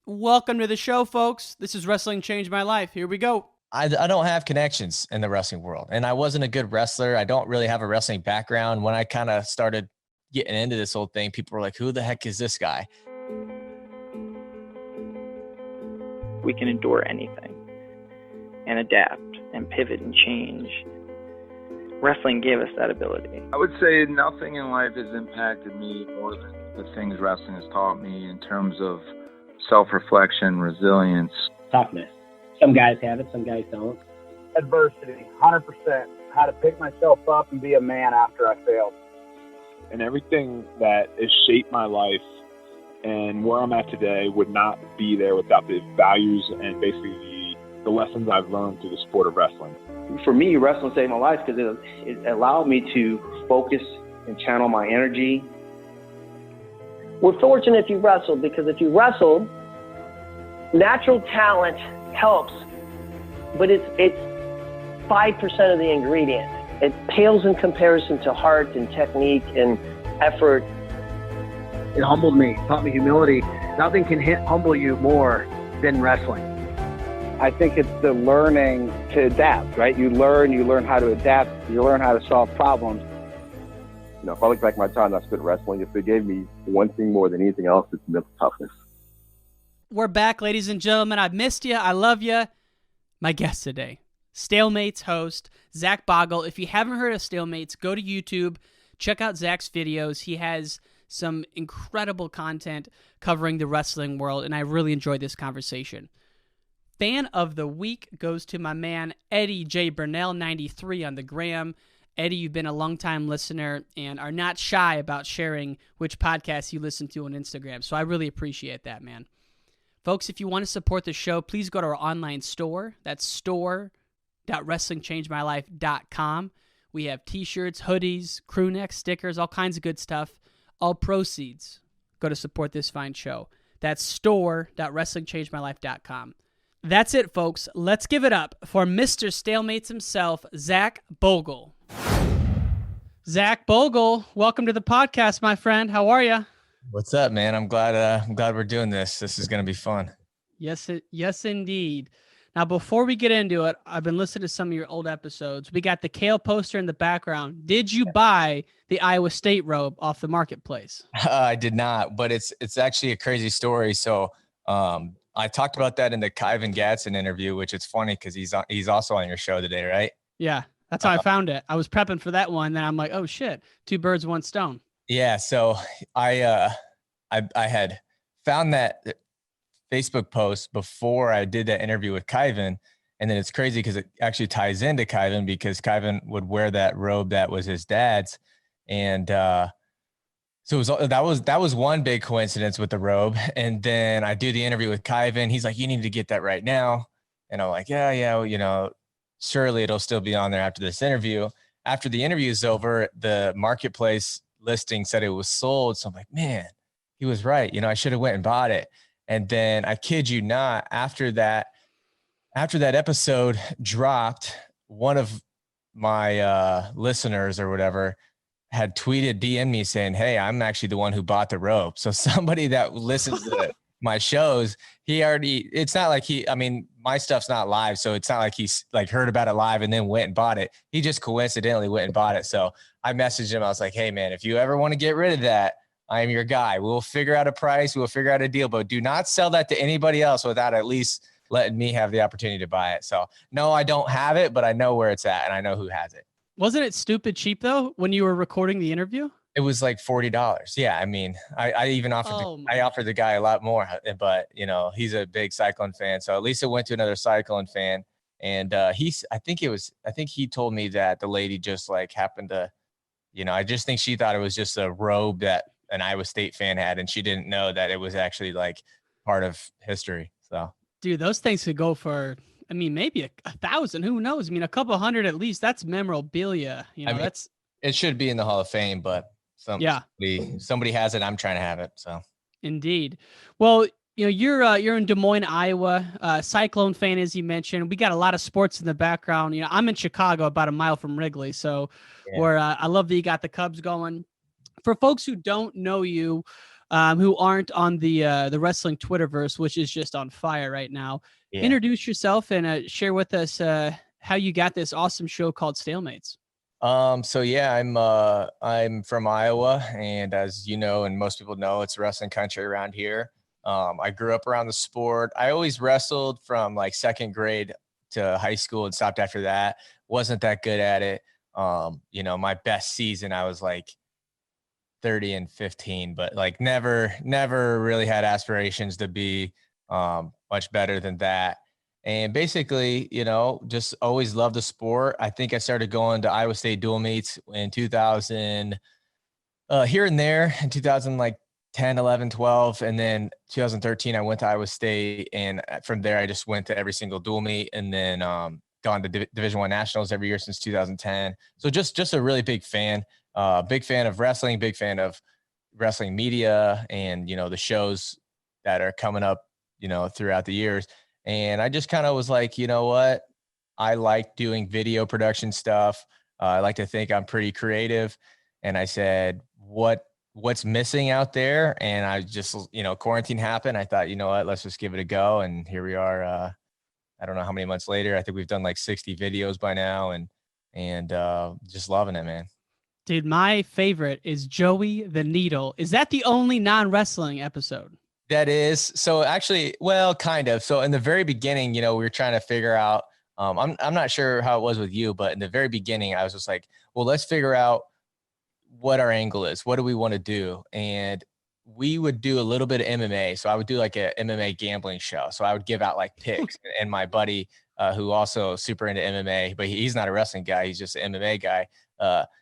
Welcome to the show, folks. This is Wrestling Changed My Life. Here we go. I don't have connections in the wrestling world, and I wasn't a good wrestler. I don't really have a wrestling background. When I kind of started getting into this whole thing, people were like, who the heck is this guy? We can endure anything and adapt and pivot and change. Wrestling gave us that ability. I would say nothing in life has impacted me more than the things wrestling has taught me in terms of self-reflection, resilience. Toughness. Some guys have it, some guys don't. Adversity, 100%. How to pick myself up and be a man after I failed. And everything that has shaped my life and where I'm at today would not be there without the values and basically the lessons I've learned through the sport of wrestling. For me, wrestling saved my life because it allowed me to focus and channel my energy. We're fortunate if you wrestled, because if you wrestled, natural talent helps, but it's 5% of the ingredient. It pales in comparison to heart and technique and effort. It humbled me, taught me humility. Nothing can humble you more than wrestling. I think it's the learning to adapt, right? You learn how to adapt, you learn how to solve problems. You know, if I look back at my time I spent wrestling, if it gave me one thing more than anything else, it's mental toughness. We're back, ladies and gentlemen. I've missed you. I love you. My guest today, Stalemates host, Zach Bogle. If you haven't heard of Stalemates, go to YouTube. Check out Zach's videos. He has some incredible content covering the wrestling world, and I really enjoyed this conversation. Fan of the week goes to my man, Eddie J. Burnell, 93 on the gram. Eddie, you've been a longtime listener and are not shy about sharing which podcasts you listen to on Instagram. So I really appreciate that, man. Folks, if you want to support the show, please go to our online store. That's store.wrestlingchangemylife.com. We have t-shirts, hoodies, crew necks, stickers, all kinds of good stuff. All proceeds go to support this fine show. That's store.wrestlingchangemylife.com. That's it, folks. Let's give it up for Mr. Stalemates himself, Zach Bogle. Zach Bogle, welcome to the podcast, my friend. How are you? What's up, man? I'm glad we're doing this. This is going to be fun. Yes, indeed. Now, before we get into it, I've been listening to some of your old episodes. We got the Kale poster in the background. Did you buy the Iowa State robe off the marketplace? I did not, but it's actually a crazy story. So I talked about that in the Kyvan Gadsden interview, which is funny because he's also on your show today, right? Yeah, that's how I found it. I was prepping for that one, then I'm like, oh shit, 2 birds, 1 stone. Yeah, so I had found that Facebook post before I did that interview with Kyvan, and then it's crazy because it actually ties into Kyvan because Kyvan would wear that robe that was his dad's, and so that was one big coincidence with the robe. And then I do the interview with Kyvan. He's like, "You need to get that right now," and I'm like, "Yeah, you know, surely it'll still be on there after this interview." After the interview is over, the marketplace listing said it was sold. So I'm like, man, he was right. You know, I should have went and bought it. And then I kid you not, after that episode dropped, one of my listeners or whatever had tweeted, DM me saying, "Hey, I'm actually the one who bought the robe." So somebody that listens to my shows, it's not like my stuff's not live. So it's not like he's like heard about it live and then went and bought it. He just coincidentally went and bought it. So I messaged him. I was like, "Hey man, if you ever want to get rid of that, I am your guy. We'll figure out a price. We'll figure out a deal, but do not sell that to anybody else without at least letting me have the opportunity to buy it." So no, I don't have it, but I know where it's at and I know who has it. Wasn't it stupid cheap though when you were recording the interview? It was like $40. Yeah. I mean, I even offered the guy a lot more, but you know, he's a big Cyclone fan. So at least it went to another Cyclone fan. And I think he told me that the lady just like happened to, you know, I just think she thought it was just a robe that an Iowa State fan had. And she didn't know that it was actually like part of history. So dude, those things could go for, I mean, maybe a 1,000, who knows? I mean, a couple hundred at least. That's memorabilia. You know, it should be in the Hall of Fame, but somebody has it. I'm trying to have it. So indeed. Well, you know, you're in Des Moines, Iowa, Cyclone fan, as you mentioned. We got a lot of sports in the background. You know, I'm in Chicago, about a mile from Wrigley. So I love that you got the Cubs going. For folks who don't know you, who aren't on the wrestling Twitterverse, which is just on fire right now. Yeah. Introduce yourself and share with us how you got this awesome show called Stalemates. So yeah, I'm from Iowa, and as you know, and most people know, it's wrestling country around here. I grew up around the sport. I always wrestled from like second grade to high school and stopped after that. Wasn't that good at it. My best season, I was like 30-15, but like never really had aspirations to be much better than that. And basically, just always loved the sport. I think I started going to Iowa State dual meets in 2000, here and there in 2000, like 10, 11, 12. And then 2013, I went to Iowa State. And from there, I just went to every single dual meet and then gone to Division I nationals every year since 2010. So just a really big fan of wrestling, big fan of wrestling media and, the shows that are coming up, throughout the years. And I just kind of was like, you know what? I like doing video production stuff. I like to think I'm pretty creative. And I said, what's missing out there? And I just, quarantine happened. I thought, you know what, let's just give it a go. And here we are. I don't know how many months later. I think we've done like 60 videos by now and just loving it, man. Dude, my favorite is Joey the Needle. Is that the only non-wrestling episode? That is. So actually, well, kind of. So in the very beginning, we were trying to figure out, I'm not sure how it was with you, but in the very beginning, I was just like, well, let's figure out what our angle is. What do we want to do? And we would do a little bit of MMA. So I would do like a MMA gambling show. So I would give out like picks and my buddy, who also super into MMA, but he's not a wrestling guy. He's just an MMA guy.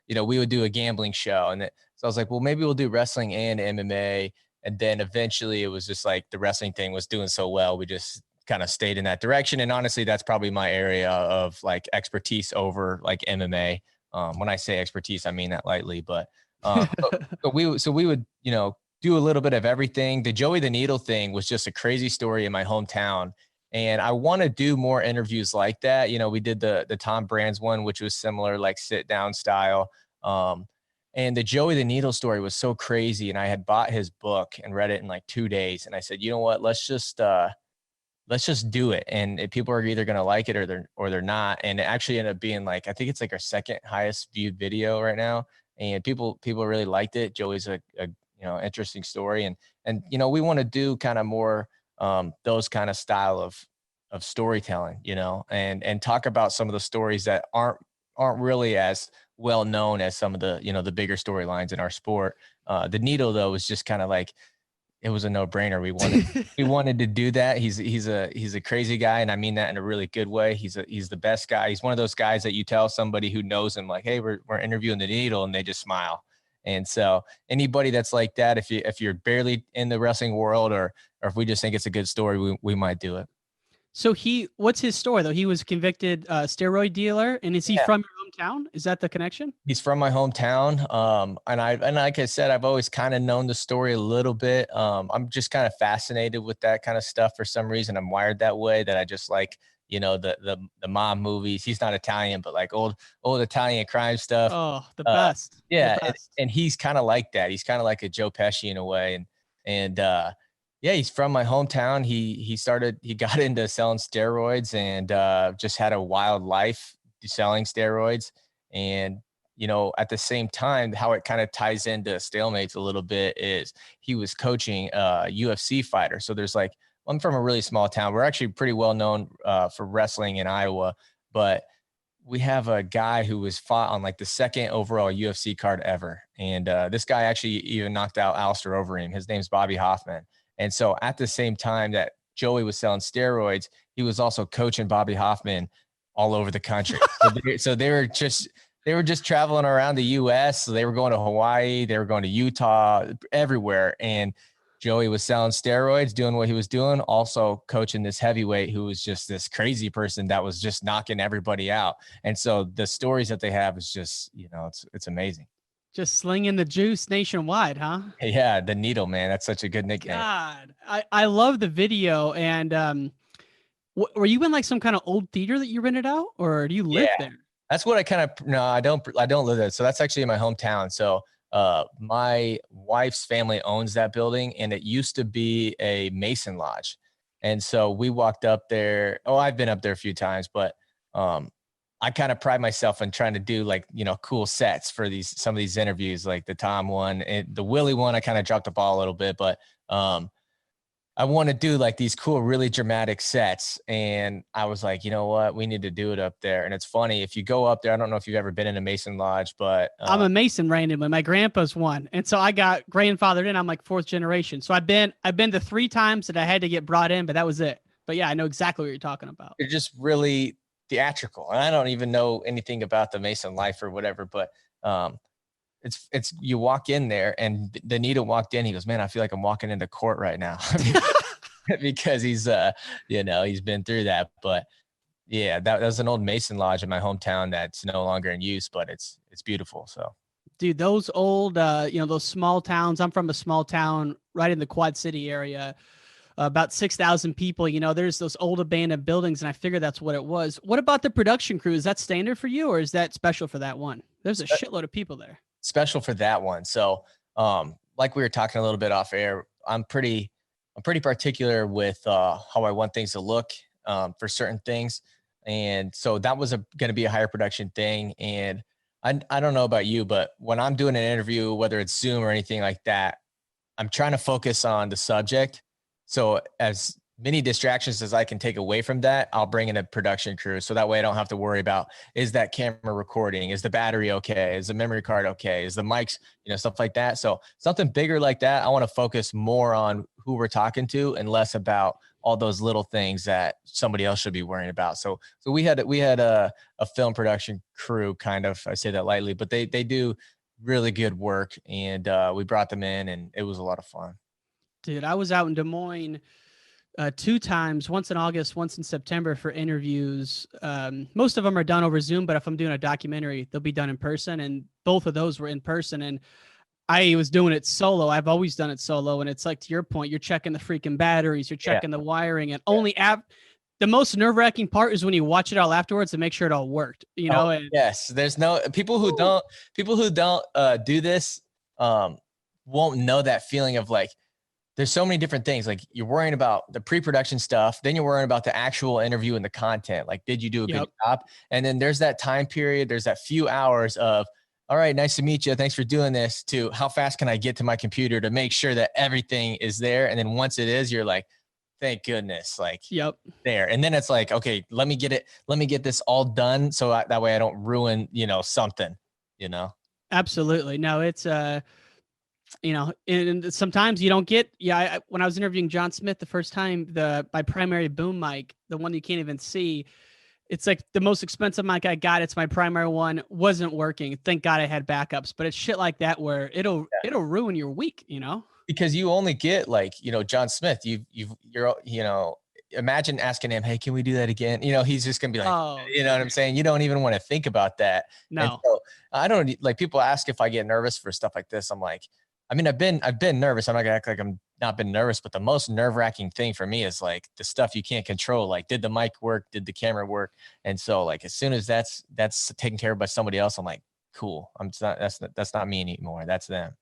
We would do a gambling show. And so I was like, well, maybe we'll do wrestling and MMA. And then eventually it was just like the wrestling thing was doing so well. We just kind of stayed in that direction. And honestly, that's probably my area of like expertise over like MMA. When I say expertise, I mean that lightly, but we would, do a little bit of everything. The Joey the Needle thing was just a crazy story in my hometown. And I want to do more interviews like that. We did the Tom Brands one, which was similar, like sit down style. And the Joey the Needle story was so crazy. And I had bought his book and read it in like 2 days. And I said, you know what, let's just do it. And if people are either going to like it or they're not. And it actually ended up being like, I think it's like our second highest viewed video right now. And people really liked it. Joey's a interesting story. And we want to do kind of more, those kind of style of storytelling, and talk about some of the stories that aren't really as well known as some of the, the bigger storylines in our sport. The Needle though was just kind of like, it was a no-brainer. We wanted to do that. He's a crazy guy. And I mean that in a really good way. He's the best guy. He's one of those guys that you tell somebody who knows him, like, hey, we're interviewing the Needle, and they just smile. And so anybody that's like that, if you're barely in the wrestling world or if we just think it's a good story, we might do it. So what's his story though? He was convicted steroid dealer, and is he from your hometown? Is that the connection? He's from my hometown. And like I said, I've always kind of known the story a little bit. I'm just kind of fascinated with that kind of stuff for some reason. I'm wired that way, that I just like, the mob movies. He's not Italian, but like old Italian crime stuff. Oh, the best. Yeah. The best. And he's kind of like that. He's kind of like a Joe Pesci in a way. And yeah, he's from my hometown. He got into selling steroids and just had a wild life selling steroids. And, at the same time, how it kind of ties into Stalemates a little bit is he was coaching a UFC fighter. So there's like, I'm from a really small town. We're actually pretty well known for wrestling in Iowa, but we have a guy who was fought on like the second overall UFC card ever. And this guy actually even knocked out Alistair Overeem. His name's Bobby Hoffman. And so at the same time that Joey was selling steroids, he was also coaching Bobby Hoffman all over the country. So they were just traveling around the U.S. So they were going to Hawaii, they were going to Utah, everywhere. And Joey was selling steroids, doing what he was doing, also coaching this heavyweight who was just this crazy person that was just knocking everybody out. And so the stories that they have is just, it's amazing. Just slinging the juice nationwide, huh? Yeah, the Needle, man. That's such a good nickname. God, I love the video. And were you in like some kind of old theater that you rented out, or do you live there? That's what I don't live there. So that's actually in my hometown. So my wife's family owns that building, and it used to be a Mason lodge. And so we walked up there. Oh, I've been up there a few times, but I kind of pride myself in trying to do like, cool sets for some of these interviews, like the Tom one and the Willie one. I kind of dropped the ball a little bit, but I want to do like these cool, really dramatic sets. And I was like, you know what, we need to do it up there. And it's funny, if you go up there, I don't know if you've ever been in a Mason lodge, but I'm a Mason randomly. My grandpa's one. And so I got grandfathered in. I'm like 4th generation. So I've been to 3 times that I had to get brought in, but that was it. But yeah, I know exactly what you're talking about. They're just really theatrical. And I don't even know anything about the Mason life or whatever, but it's you walk in there, and Danita walked in. He goes, man, I feel like I'm walking into court right now. Because he's he's been through that. But yeah, that was an old Mason lodge in my hometown that's no longer in use, but it's beautiful. So dude, those old those small towns. I'm from a small town right in the Quad City area, about 6,000 people. There's those old abandoned buildings, and I figure that's what it was. What about the production crew? Is that standard for you, or is that special for that one? There's a shitload of people there. Special for that one. So like we were talking a little bit off air, I'm pretty particular with how I want things to look for certain things. And so that was going to be a higher production thing. And I don't know about you, but when I'm doing an interview, whether it's Zoom or anything like that, I'm trying to focus on the subject. So as many distractions as I can take away from that, I'll bring in a production crew. So that way I don't have to worry about, is that camera recording? Is the battery okay? Is the memory card okay? Is the mics, stuff like that. So something bigger like that, I want to focus more on who we're talking to and less about all those little things that somebody else should be worrying about. So we had a film production crew, kind of, I say that lightly, but they do really good work. And we brought them in, and it was a lot of fun. Dude, I was out in Des Moines 2 times, once in August, once in September for interviews. Most of them are done over Zoom, but if I'm doing a documentary, they'll be done in person. And both of those were in person. And I was doing it solo. I've always done it solo. And it's like, to your point, you're checking the freaking batteries, you're checking the wiring, and only the most nerve-wracking part is when you watch it all afterwards and make sure it all worked, And yes, there's no people who don't do this won't know that feeling of like, there's so many different things. Like, you're worrying about the pre-production stuff. Then you're worrying about the actual interview and the content. Like, did you do a good job? And then there's that time period. There's that few hours of, all right, nice to meet you. Thanks for doing this, to how fast can I get to my computer to make sure that everything is there. And then once it is, you're like, thank goodness, like there. And then it's like, okay, let me get this all done. So that way I don't ruin, something, Absolutely. No, it's, and sometimes you don't get, when I was interviewing John Smith the first time, my primary boom mic, the one you can't even see, it's like the most expensive mic I got. It's my primary one, wasn't working. Thank God I had backups, but it's shit like that where it'll ruin your week, because you only get like, John Smith, you're imagine asking him, hey, can we do that again? He's just gonna be like, you know what I'm saying? You don't even want to think about that. No. And so I don't, like, people ask if I get nervous for stuff like this. I'm like, I mean, I've been nervous. I'm not gonna act like I'm not been nervous, but the most nerve-wracking thing for me is like the stuff you can't control. Like, did the mic work? Did the camera work? And so, like, as soon as that's taken care of by somebody else, I'm like, cool. That's not me anymore. That's them.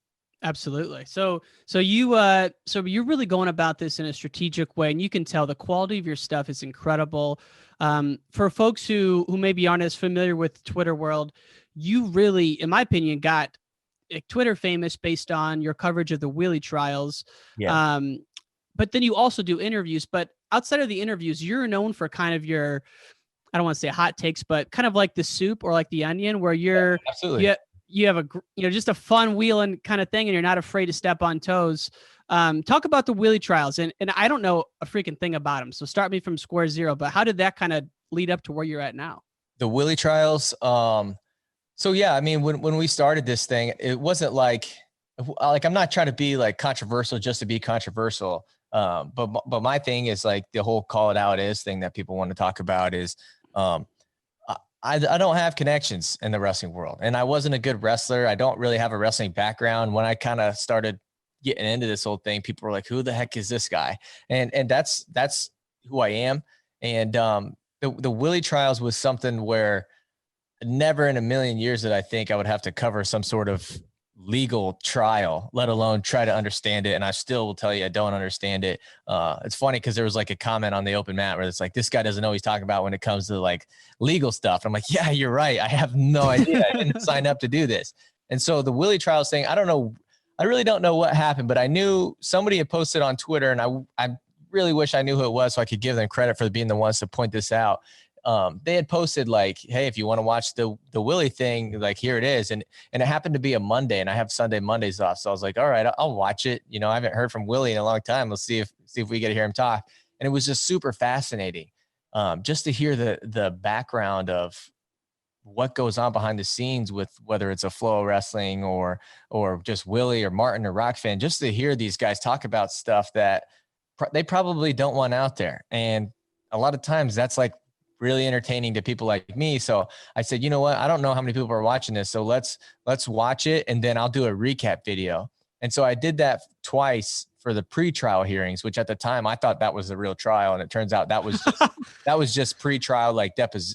Absolutely. So you're really going about this in a strategic way, and you can tell the quality of your stuff is incredible. For folks who maybe aren't as familiar with the Twitter world, you really, in my opinion, got Twitter famous based on your coverage of the Wheelie Trials. Yeah. But then you also do interviews, but outside of the interviews, you're known for kind of your, I don't want to say hot takes, but kind of like the soup or like the onion, where you're, absolutely. You have just a fun wheeling kind of thing, and you're not afraid to step on toes. Talk about the Wheelie Trials, and I don't know a freaking thing about them. So start me from square zero, but how did that kind of lead up to where you're at now? The Wheelie Trials. So yeah, I mean, when we started this thing, it wasn't like I'm not trying to be like controversial just to be controversial. But my thing is like the whole call it out is thing that people want to talk about is, I don't have connections in the wrestling world, and I wasn't a good wrestler. I don't really have a wrestling background. When I kind of started getting into this whole thing, people were like, who the heck is this guy? And that's who I am. And the Wheelie Trials was something where never in a million years did I think I would have to cover some sort of legal trial, let alone try to understand it. And I still will tell you, I don't understand it. It's funny because there was like a comment on the open mat where it's like, this guy doesn't know what he's talking about when it comes to like legal stuff. I'm like, yeah, you're right. I have no idea. I didn't sign up to do this. And so the Wheelie Trials thing, I don't know. I really don't know what happened, but I knew somebody had posted on Twitter, and I really wish I knew who it was so I could give them credit for being the ones to point this out. They had posted like, hey, if you want to watch the Wheelie thing, like here it is. And it happened to be a Monday, and I have Mondays off. So I was like, all right, I'll watch it. You know, I haven't heard from Wheelie in a long time. Let's see if we get to hear him talk. And it was just super fascinating. Just to hear the background of what goes on behind the scenes with whether it's a flow of wrestling or just Willie or Martin or Rockfin, just to hear these guys talk about stuff that they probably don't want out there. And a lot of times that's like really entertaining to people like me. So I said, you know what? I don't know how many people are watching this. So let's watch it. And then I'll do a recap video. And so I did that twice for the pre-trial hearings, which at the time I thought that was the real trial. And it turns out that was just pre-trial, like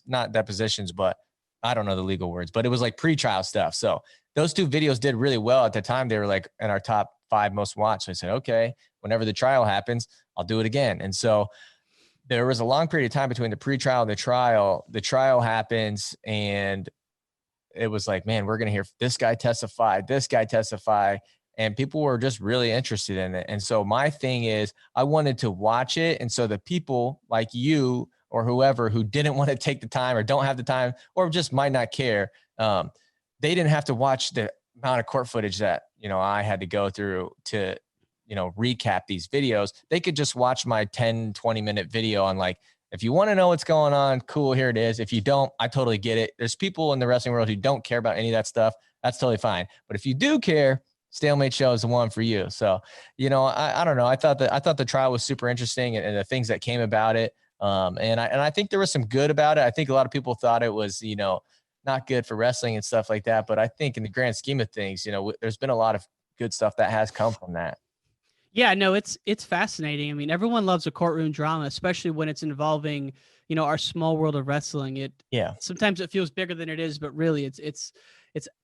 not depositions, but I don't know the legal words, but it was like pre-trial stuff. So those two videos did really well at the time. They were like in our top 5 most watched. So I said, okay, whenever the trial happens, I'll do it again. And so there was a long period of time between the pre-trial and the trial. The trial happens, and it was like, man, we're going to hear this guy testify, and people were just really interested in it. And so my thing is I wanted to watch it. And so the people like you or whoever who didn't want to take the time or don't have the time or just might not care, they didn't have to watch the amount of court footage that, you know, I had to go through to, you know, recap these videos. They could just watch my 10, 20-minute video on like, if you want to know what's going on, cool, here it is. If you don't, I totally get it. There's people in the wrestling world who don't care about any of that stuff. That's totally fine. But if you do care, Stalemates Show is the one for you. So, you know, I don't know. I thought the trial was super interesting and the things that came about it. And I think there was some good about it. I think a lot of people thought it was, you know, not good for wrestling and stuff like that. But I think in the grand scheme of things, you know, there's been a lot of good stuff that has come from that. Yeah, no, it's fascinating. I mean, everyone loves a courtroom drama, especially when it's involving, you know, our small world of wrestling. Sometimes it feels bigger than it is, but really it's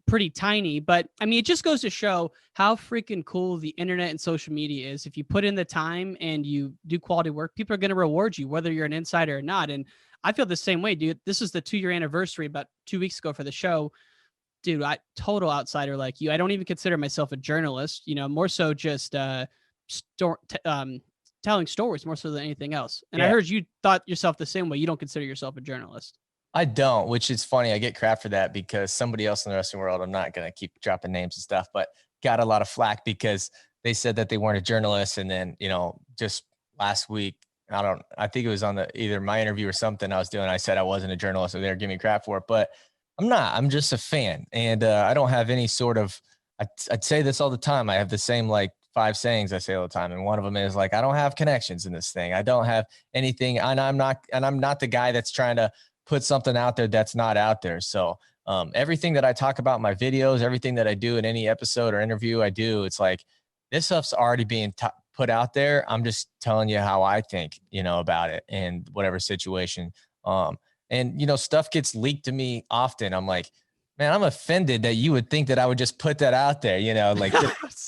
pretty tiny. But I mean, it just goes to show how freaking cool the internet and social media is. If you put in the time and you do quality work, people are going to reward you, whether you're an insider or not. And I feel the same way, dude. This is the 2-year anniversary about 2 weeks ago for the show. Dude, total outsider like you. I don't even consider myself a journalist, you know, more so just telling stories more so than anything else. And I heard you thought yourself the same way. You don't consider yourself a journalist. I don't, which is funny. I get crap for that because somebody else in the wrestling world, I'm not going to keep dropping names and stuff, but got a lot of flack because they said that they weren't a journalist. And then, you know, just last week, I think it was on either my interview or something I was doing. I said I wasn't a journalist, so they were giving me crap for it, but I'm not. I'm just a fan. And I don't have any sort of, I'd say this all the time. I have the same like 5 sayings I say all the time. And one of them is like, I don't have connections in this thing. I don't have anything. And I'm not the guy that's trying to put something out there that's not out there. So everything that I talk about in my videos, everything that I do in any episode or interview I do, it's like, this stuff's already being put out there. I'm just telling you how I think, you know, about it in whatever situation. And, you know, stuff gets leaked to me often. I'm like, man, I'm offended that you would think that I would just put that out there, you know, like,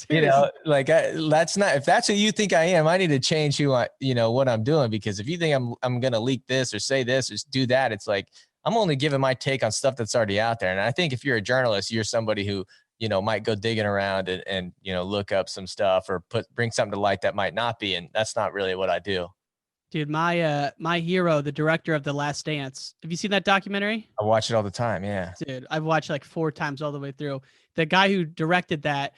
you know, like that's not, if that's who you think I am, I need to change what I'm doing, because if you think I'm going to leak this or say this or do that, it's like, I'm only giving my take on stuff that's already out there. And I think if you're a journalist, you're somebody who, you know, might go digging around and, you know, look up some stuff or bring something to light that might not be. And that's not really what I do. Dude, my hero, the director of The Last Dance. Have you seen that documentary? I watch it all the time. Yeah. Dude, I've watched like 4 times all the way through. The guy who directed that,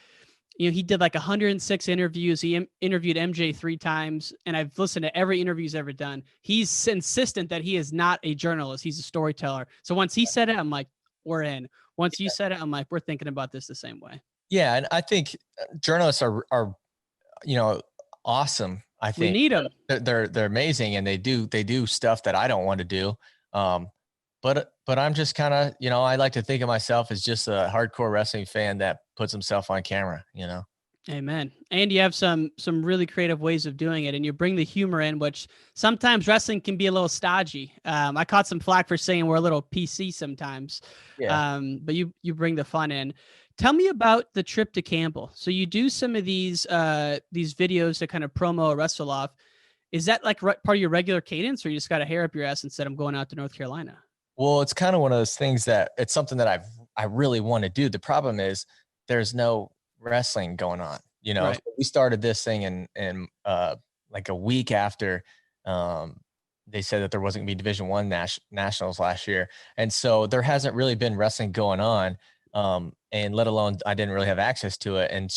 you know, he did like 106 interviews. He interviewed MJ 3 times, and I've listened to every interview he's ever done. He's insistent that he is not a journalist. He's a storyteller. So once he said it, I'm like, we're in. Once you said it, I'm like, we're thinking about this the same way. Yeah. And I think journalists are, you know, awesome. I think we need them. They're amazing, and they do stuff that I don't want to do. But I'm just kind of, you know, I like to think of myself as just a hardcore wrestling fan that puts himself on camera, you know? Amen. And you have some really creative ways of doing it, and you bring the humor in, which sometimes wrestling can be a little stodgy. I caught some flack for saying we're a little PC sometimes. Yeah. But you bring the fun in. Tell me about the trip to Campbell. So you do some of these videos to kind of promo a wrestle off. Is that like part of your regular cadence, or you just got a hair up your ass and said, I'm going out to North Carolina? Well, it's kind of one of those things that it's something that I really want to do. The problem is there's no wrestling going on. You know, Right. So we started this thing in like a week after they said that there wasn't gonna be Division I nationals last year, and so there hasn't really been wrestling going on. And let alone I didn't really have access to it. And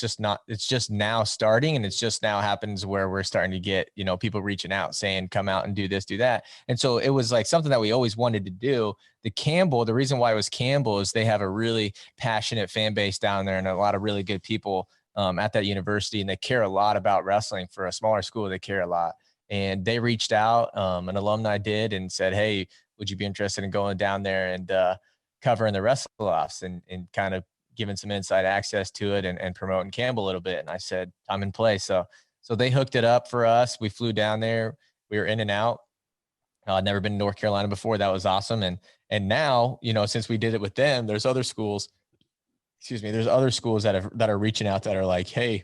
it's just now starting, and it's just now happens where we're starting to get, you know, people reaching out saying, come out and do this, do that. And so it was like something that we always wanted to do. The reason why it was Campbell is they have a really passionate fan base down there and a lot of really good people at that university. And they care a lot about wrestling. For a smaller school, they care a lot. And they reached out, an alumni did, and said, hey, would you be interested in going down there and covering the wrestle-offs and kind of giving some inside access to it and promoting Campbell a little bit. And I said, I'm in play. So they hooked it up for us. We flew down there. We were in and out. I'd never been to North Carolina before. That was awesome. And now, you know, since we did it with them, there's other schools that are reaching out that are like, hey,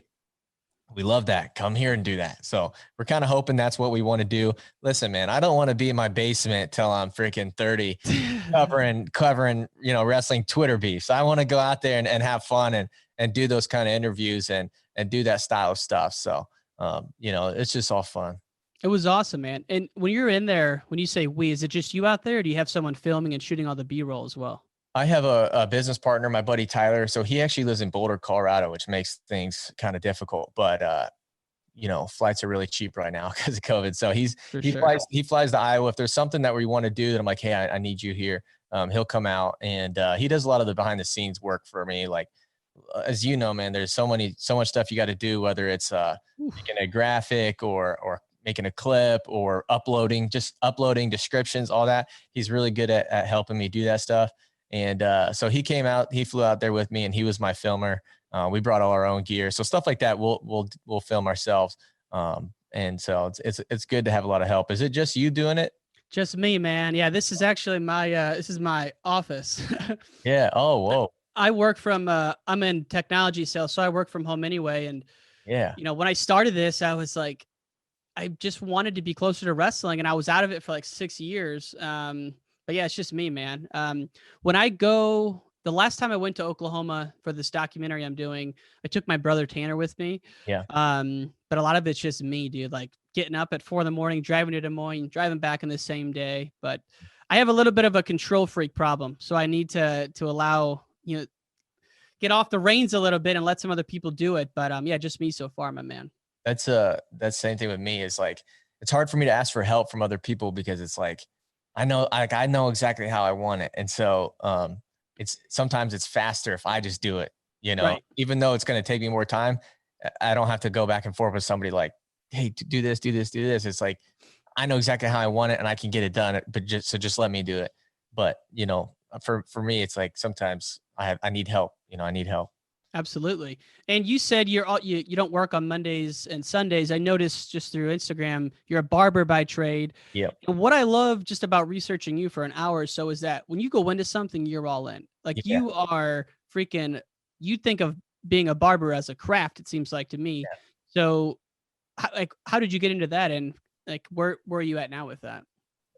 we love that. Come here and do that. So we're kind of hoping that's what we want to do. Listen, man, I don't want to be in my basement till I'm freaking 30 covering, you know, wrestling Twitter beefs. I want to go out there and have fun and do those kind of interviews and do that style of stuff. So, you know, it's just all fun. It was awesome, man. And when you're in there, when you say we, is it just you out there, or do you have someone filming and shooting all the B-roll as well? I have a business partner, my buddy Tyler. So he actually lives in Boulder, Colorado, which makes things kind of difficult. But you know, flights are really cheap right now because of COVID. So he flies to Iowa. If there's something that we want to do, that I'm like, hey, I need you here. He'll come out, and he does a lot of the behind the scenes work for me. Like, as you know, man, there's so much stuff you got to do, whether it's making a graphic or making a clip or uploading descriptions, all that. He's really good at helping me do that stuff. And so he flew out there with me, and he was my filmer. We brought all our own gear. So stuff like that, we'll film ourselves. And so it's good to have a lot of help. Is it just you doing it? Just me, man. Yeah. This is actually my office. Yeah. Oh, whoa. I work from, I'm in technology sales, so I work from home anyway. And yeah, you know, when I started this, I was like, I just wanted to be closer to wrestling, and I was out of it for like 6 years. But yeah, it's just me, man. When the last time I went to Oklahoma for this documentary I'm doing, I took my brother Tanner with me. Yeah. But a lot of it's just me, dude, like getting up at 4 a.m, driving to Des Moines, driving back in the same day. But I have a little bit of a control freak problem. So I need to allow, you know, get off the reins a little bit and let some other people do it. But yeah, just me so far, my man. That's the same thing with me. Is like, it's hard for me to ask for help from other people because it's like, I know exactly how I want it. And so sometimes it's faster if I just do it, you know, right. Even though it's going to take me more time, I don't have to go back and forth with somebody like, hey, do this. It's like, I know exactly how I want it and I can get it done, but just let me do it. But, you know, for me, it's like, sometimes I need help, you know, I need help. Absolutely. And you said you don't work on Mondays and Sundays. I noticed just through Instagram, you're a barber by trade. Yeah. And what I love just about researching you for an hour or so is that when you go into something, you're all in. Like you are you think of being a barber as a craft, it seems like to me. Yeah. So how did you get into that? And like, where are you at now with that?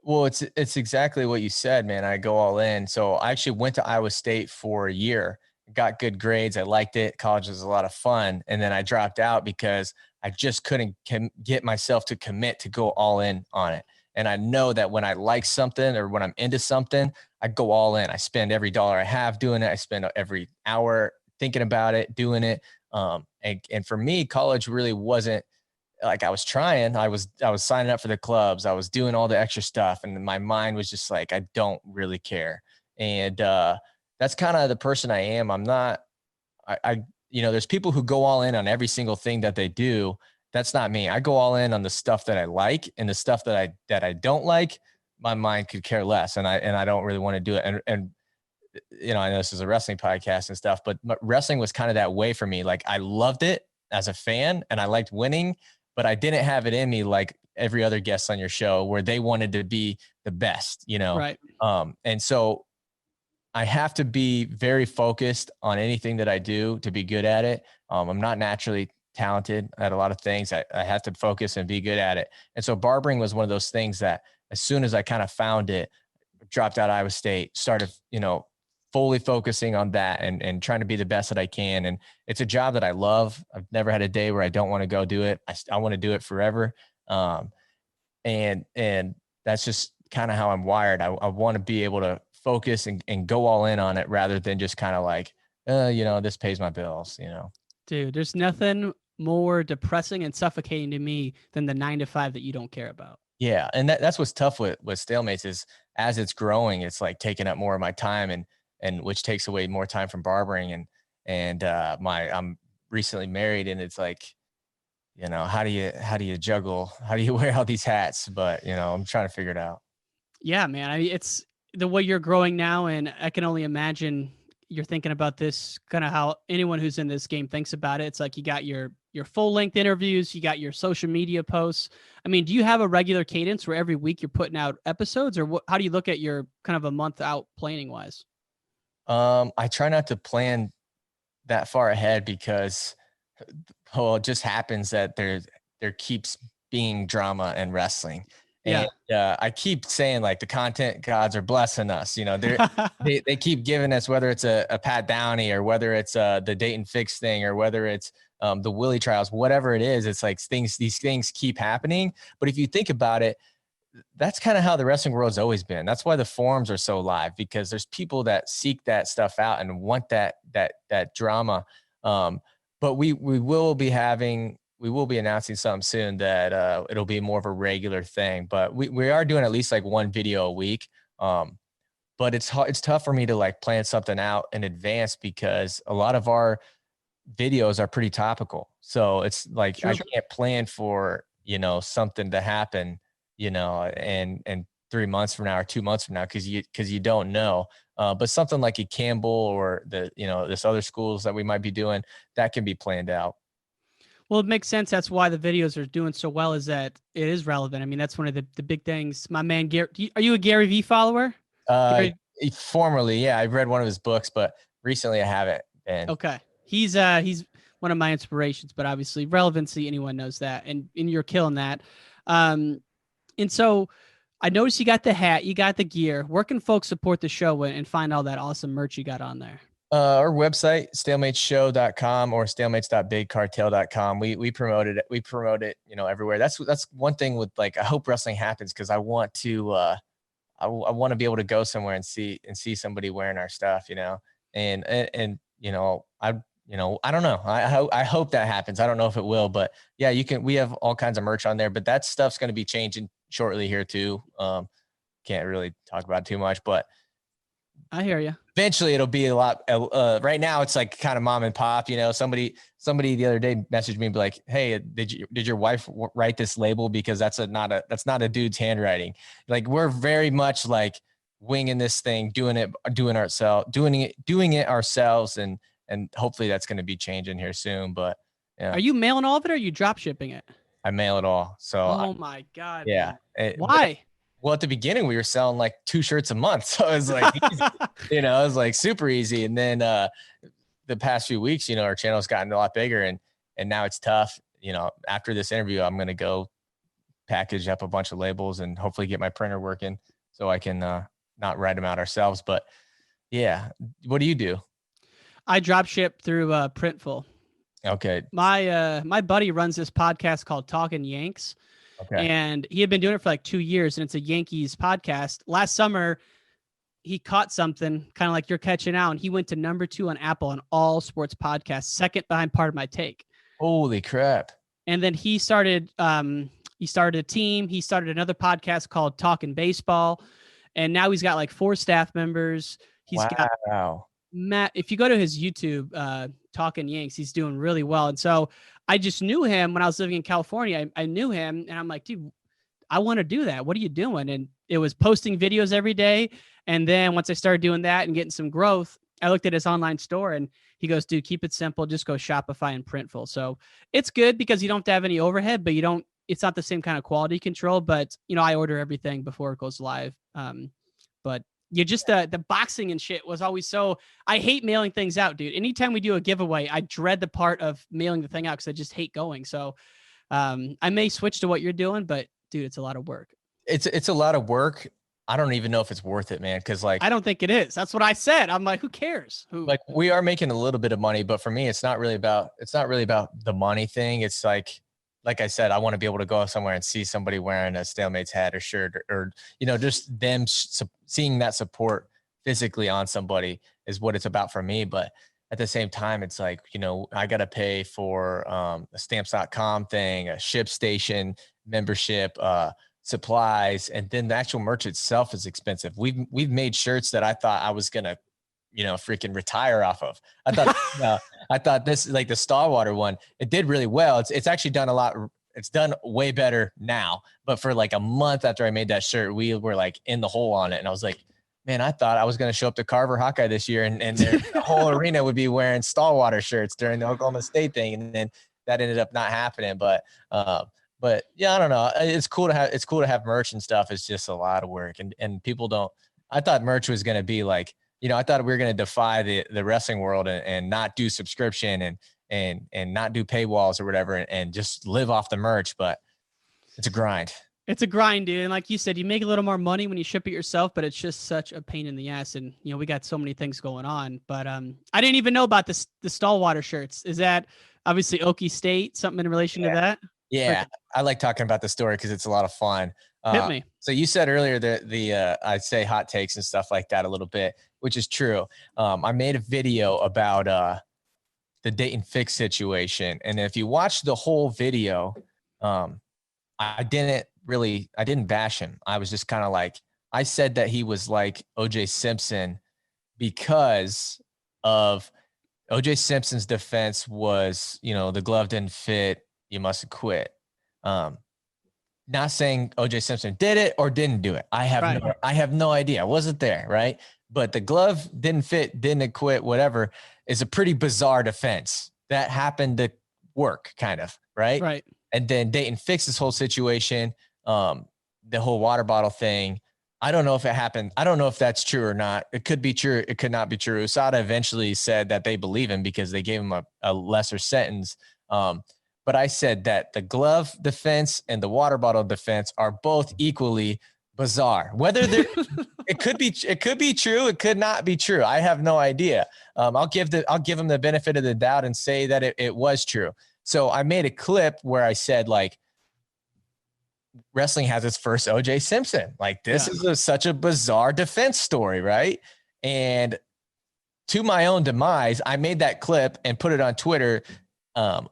Well, it's exactly what you said, man. I go all in. So I actually went to Iowa State for a year. Got good grades. I liked it. College was a lot of fun. And then I dropped out because I just couldn't get myself to commit to go all in on it. And I know that when I like something or when I'm into something, I go all in. I spend every dollar I have doing it. I spend every hour thinking about it, doing it. And for me, college really wasn't like, I was trying. I was signing up for the clubs. I was doing all the extra stuff. And my mind was just like, I don't really care. And, that's kind of the person I am. I'm not, you know, there's people who go all in on every single thing that they do. That's not me. I go all in on the stuff that I like, and the stuff that I don't like, my mind could care less. And I don't really want to do it. And, you know, I know this is a wrestling podcast and stuff, but wrestling was kind of that way for me. Like, I loved it as a fan and I liked winning, but I didn't have it in me like every other guest on your show where they wanted to be the best, you know? Right. And so I have to be very focused on anything that I do to be good at it. I'm not naturally talented at a lot of things. I have to focus and be good at it. And so barbering was one of those things that as soon as I kind of found it, dropped out of Iowa State, started, fully focusing on that and trying to be the best that I can. And it's a job that I love. I've never had a day where I don't want to go do it. I want to do it forever. And that's just kind of how I'm wired. I want to be able to focus and go all in on it rather than just kind of like, this pays my bills, Dude, there's nothing more depressing and suffocating to me than the 9-to-5 that you don't care about. Yeah. And that's what's tough with Stalemates is as it's growing, it's like taking up more of my time and which takes away more time from barbering. I'm recently married, and it's like, how do you juggle? How do you wear all these hats? But, I'm trying to figure it out. Yeah, man. I mean, it's the way you're growing now. And I can only imagine you're thinking about this kind of how anyone who's in this game thinks about it. It's like you got your full length interviews, you got your social media posts. I mean, do you have a regular cadence where every week you're putting out episodes, or how do you look at your kind of a month out planning wise? I try not to plan that far ahead because, it just happens that there keeps being drama in wrestling. And I keep saying like the content gods are blessing us, they keep giving us, whether it's a Pat Downey or whether it's the Dayton Fix thing or whether it's the Wheelie Trials, whatever it is, it's like these things keep happening. But if you think about it, that's kind of how the wrestling world's always been. That's why the forums are so live, because there's people that seek that stuff out and want that drama. But we will be announcing something soon that it'll be more of a regular thing. But we are doing at least like one video a week. But it's tough for me to like plan something out in advance because a lot of our videos are pretty topical. So it's like I can't plan for something to happen and 3 months from now or 2 months from now because you don't know. But something like a Campbell or this other schools that we might be doing, that can be planned out. Well, it makes sense. That's why the videos are doing so well, is that it is relevant. I mean, that's one of the big things. My man, Gary, are you a Gary Vee follower? Formerly, yeah. I've read one of his books, but recently I haven't been. Okay. He's one of my inspirations, but obviously relevancy, anyone knows that. And you're killing that. And so I noticed you got the hat, you got the gear. Where can folks support the show and find all that awesome merch you got on there? Our website, stalematesshow.com or stalemates.bigcartel.com. We promote it. We promote it, everywhere. That's one thing with like, I hope wrestling happens because I want to, I want to be able to go somewhere and see somebody wearing our stuff, and I don't know. I hope that happens. I don't know if it will, but yeah, we have all kinds of merch on there, but that stuff's going to be changing shortly here too. Can't really talk about it too much, but I hear you. Eventually it'll be a lot. Right now it's like kind of mom and pop, somebody the other day messaged me and be like, hey, did your wife write this label? Because that's not a dude's handwriting. Like we're very much like winging this thing, doing it ourselves. And hopefully that's going to be changing here soon. But yeah. Are you mailing all of it or are you drop shipping it? I mail it all. So my God. Yeah. Why? Well, at the beginning we were selling like 2 shirts a month. So it was like, easy, it was like super easy. And then the past few weeks, our channel's gotten a lot bigger and now it's tough. After this interview, I'm going to go package up a bunch of labels and hopefully get my printer working so I can not write them out ourselves. But yeah. What do you do? I drop ship through Printful. Okay. My buddy runs this podcast called Talkin' Yanks. Okay. And he had been doing it for like 2 years, and it's a Yankees podcast. Last summer, he caught something kind of like you're catching out, and he went to number 2 on Apple on all sports podcasts, second behind Part of My Take. Holy crap. And then he started a team. He started another podcast called Talkin' Baseball. And now he's got like 4 staff members. He's got Matt. If you go to his YouTube, Talkin' Yanks, he's doing really well. And so I just knew him when I was living in California. I knew him and I'm like, dude, I want to do that. What are you doing? And it was posting videos every day. And then once I started doing that and getting some growth, I looked at his online store and he goes, dude, keep it simple. Just go Shopify and Printful. So it's good because you don't have to have any overhead, but it's not the same kind of quality control, but I order everything before it goes live. But you just, the boxing and shit was always so, I hate mailing things out, dude. Anytime we do a giveaway, I dread the part of mailing the thing out because I just hate going. So I may switch to what you're doing, but dude, it's a lot of work. It's a lot of work. I don't even know if it's worth it, man. Cause like, I don't think it is. That's what I said. I'm like, who cares? Like we are making a little bit of money, but for me, it's not really about the money thing. It's like I said, I want to be able to go somewhere and see somebody wearing a Stalemates hat or shirt or just them seeing that support physically on somebody is what it's about for me. But at the same time, it's like, I got to pay for a stamps.com thing, a ship station membership, supplies, and then the actual merch itself is expensive. We've made shirts that I thought I was gonna, freaking retire off of. I thought I thought this, like the Starwater one, it did really well. It's actually done a lot. It's done way better now. But for like a month after I made that shirt, we were like in the hole on it, and I was like, man, I thought I was going to show up to Carver Hawkeye this year and the whole arena would be wearing Starwater shirts during the Oklahoma State thing. And then that ended up not happening. But yeah, I don't know. It's cool to have merch and stuff. It's just a lot of work, and people don't. I thought merch was going to be like, I thought we were going to defy the wrestling world and not do subscription and not do paywalls or whatever and just live off the merch. But it's a grind. It's a grind, dude. And like you said, you make a little more money when you ship it yourself, but it's just such a pain in the ass. And, we got so many things going on. But I didn't even know about the Stallwater shirts. Is that obviously Okie State, something in relation to that? Yeah, I like talking about the story because it's a lot of fun. Hit me. So you said earlier that I'd say hot takes and stuff like that a little bit, which is true. I made a video about the Dayton Fix situation. And if you watch the whole video, I didn't bash him. I was just kind of like, I said that he was like OJ Simpson because of OJ Simpson's defense was, the glove didn't fit. You must have quit. Not saying OJ Simpson did it or didn't do it. I have no idea. I wasn't there. Right. But the glove didn't fit, didn't quit, whatever is a pretty bizarre defense that happened to work kind of. Right. Right. And then Dayton fixed this whole situation. The whole water bottle thing. I don't know if it happened. I don't know if that's true or not. It could be true. It could not be true. USADA eventually said that they believe him because they gave him a lesser sentence. But I said that the glove defense and the water bottle defense are both equally bizarre. Whether they're, it could be true. It could not be true. I have no idea. I'll give them the benefit of the doubt and say that it was true. So I made a clip where I said like, wrestling has its first OJ Simpson. Like this is such a bizarre defense story. Right. And to my own demise, I made that clip and put it on Twitter. So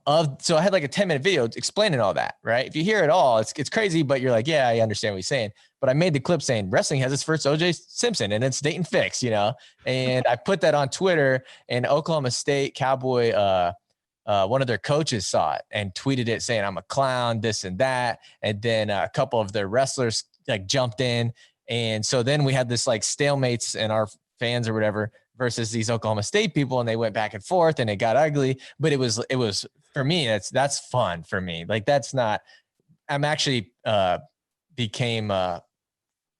I had like a 10-minute video explaining all that, right? If you hear it all, it's crazy, but you're like, yeah, I understand what he's saying. But I made the clip saying wrestling has its first OJ Simpson and it's Dayton Fix, and I put that on Twitter, and Oklahoma State Cowboy, one of their coaches saw it and tweeted it saying, I'm a clown, this and that. And then a couple of their wrestlers like jumped in. And so then we had this like stalemates and our fans or whatever versus these Oklahoma State people. And they went back and forth and it got ugly, but it was for me, that's fun for me. Like I'm actually became